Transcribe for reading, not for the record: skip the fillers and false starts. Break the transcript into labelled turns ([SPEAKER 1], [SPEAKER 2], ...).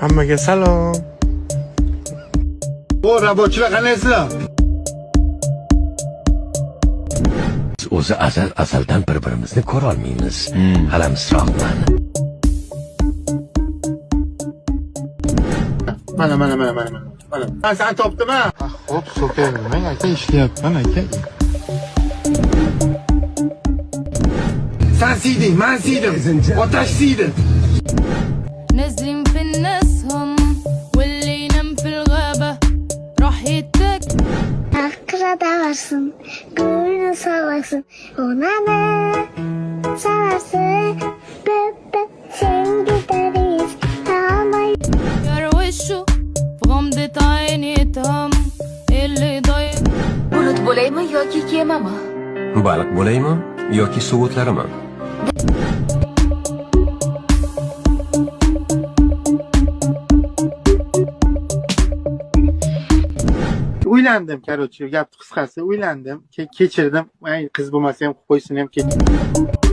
[SPEAKER 1] Hammaga salom.
[SPEAKER 2] Bu rabochilar qanaysizlar?
[SPEAKER 3] Biz o'zi azaldan bir-birimizni ko'ra olmaymiz. Halamsroqman.
[SPEAKER 2] Mana. Ben sen topdim ha.
[SPEAKER 1] Hop, so'kayvermang aka, ishlayapman aka.
[SPEAKER 2] Sen siyding, men siydim. Otash siydi.
[SPEAKER 4] نازلين في الناس هم واللي ينام في الغابة راح يتك
[SPEAKER 5] Akrada varsın, gönlü savaşsın. Ona ne savaşsın, bebe sen gideriz. Ama
[SPEAKER 4] يروشوا في غمضة عين يتهم اللي ضايق
[SPEAKER 6] Bulut bo'laymi yoki kemami?
[SPEAKER 3] Baliq bo'laymi yoki suvutlarimi?
[SPEAKER 1] Uylandim, короче, gap qisqasi uylandim. Kechirdim. Qiz bo'lmasa ham qo'ysin ham kechirdim.